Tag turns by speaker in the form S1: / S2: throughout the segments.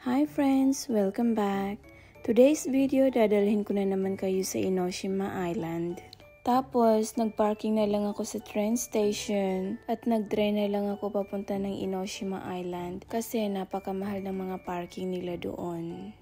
S1: Hi friends! Welcome back! Today's video, dadalhin ko na naman kayo sa Enoshima Island. Tapos, nagparking na lang ako sa train station at nag-drive na lang ako papunta ng Enoshima Island kasi napakamahal ng mga parking nila doon.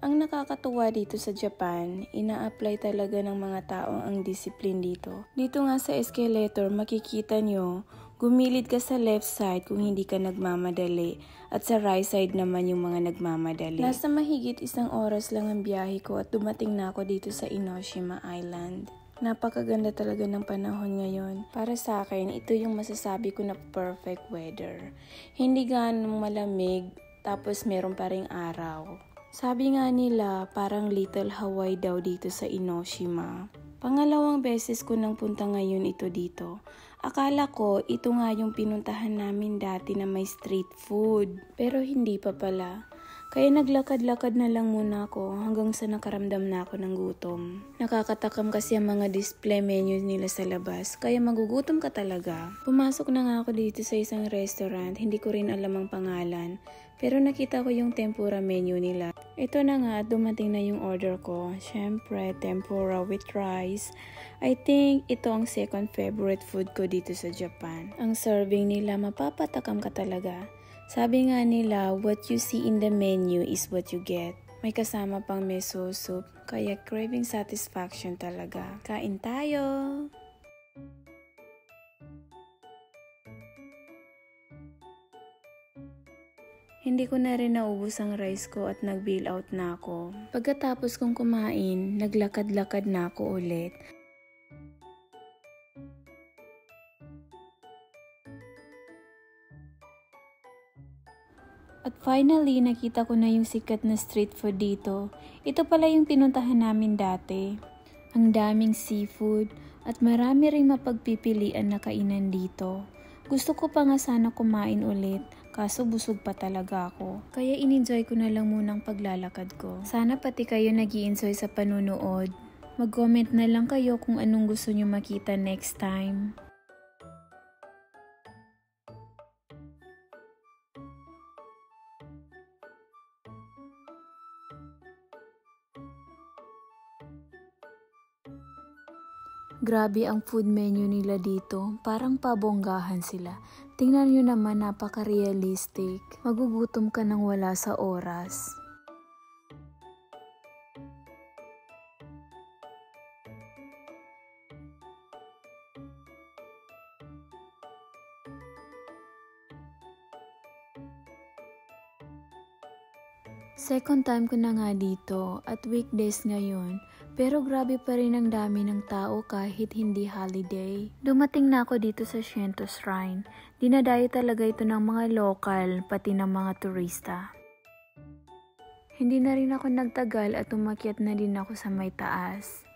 S1: Ang nakakatuwa dito sa Japan, ina-apply talaga ng mga tao ang discipline dito. Dito nga sa escalator, makikita nyo, gumilid ka sa left side kung hindi ka nagmamadali at sa right side naman yung mga nagmamadali. Nasa mahigit 1 oras lang ang biyahe ko at dumating na ako dito sa Enoshima Island. Napakaganda talaga ng panahon ngayon. Para sa akin, ito yung masasabi ko na perfect weather. Hindi ganong malamig, tapos meron pa ring araw. Sabi nga nila, parang Little Hawaii daw dito sa Enoshima. Pangalawang beses ko nang punta ngayon ito dito. Akala ko, ito nga yung pinuntahan namin dati na may street food. Pero hindi pa pala. Kaya naglakad-lakad na lang muna ako hanggang sa nakaramdam na ako ng gutom. Nakakatakam kasi ang mga display menu nila sa labas, kaya magugutom ka talaga. Pumasok na nga ako dito sa isang restaurant, hindi ko rin alam ang pangalan. Pero nakita ko yung tempura menu nila. Ito na nga, dumating na yung order ko. Syempre, tempura with rice. I think ito ang second favorite food ko dito sa Japan. Ang serving nila, mapapatakam ka talaga. Sabi nga nila, what you see in the menu is what you get. May kasama pang miso soup, kaya craving satisfaction talaga. Kain tayo! Hindi ko na rin naubos ang rice ko at nag-bill out na ako. Pagkatapos kong kumain, naglakad-lakad na ako ulit. At finally, nakita ko na yung sikat na street food dito. Ito pala yung pinuntahan namin dati. Ang daming seafood at marami ring mapagpipilian na kainan dito. Gusto ko pa nga sana kumain ulit, kaso busog pa talaga ako. Kaya in-enjoy ko na lang munang paglalakad ko. Sana pati kayo nag-i-enjoy sa panunood. Mag-comment na lang kayo kung anong gusto nyo makita next time. Grabe ang food menu nila dito, parang pabonggahan sila. Tingnan nyo naman, napaka-realistic. Magugutom ka nang wala sa oras. Second time ko na nga dito at weekdays ngayon. Pero grabe pa rin ang dami ng tao kahit hindi holiday. Dumating na ako dito sa Shinto Shrine. Dinadayo talaga ito ng mga lokal, pati ng mga turista. Hindi na rin ako nagtagal at umakyat na din ako sa may taas.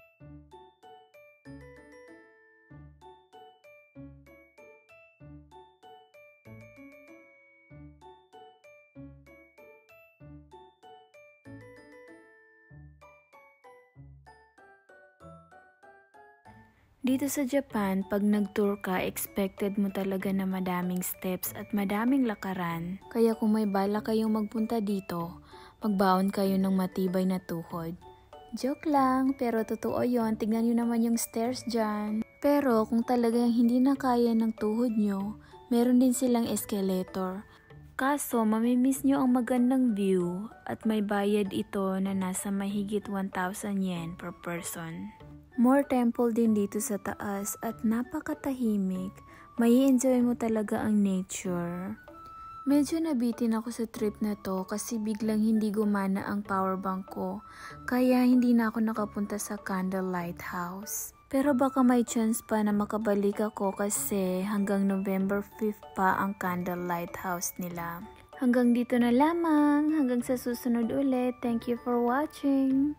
S1: Dito sa Japan, pag nag-tour ka, expected mo talaga na madaming steps at madaming lakaran. Kaya kung may bala kayong magpunta dito, magbaon kayo ng matibay na tuhod. Joke lang, pero totoo yon. Tignan nyo naman yung stairs dyan. Pero kung talagang hindi na kaya ng tuhod nyo, meron din silang escalator. Kaso, mamimiss nyo ang magandang view at may bayad ito na nasa mahigit 1,000 yen per person. More temple din dito sa taas at napakatahimik. Mai-enjoy mo talaga ang nature. Medyo nabitin ako sa trip na to kasi biglang hindi gumana ang power bank ko. Kaya hindi na ako nakapunta sa Candle Lighthouse. Pero baka may chance pa na makabalik ako kasi hanggang November 5 pa ang Candle Lighthouse nila. Hanggang dito na lamang. Hanggang sa susunod ulit. Thank you for watching.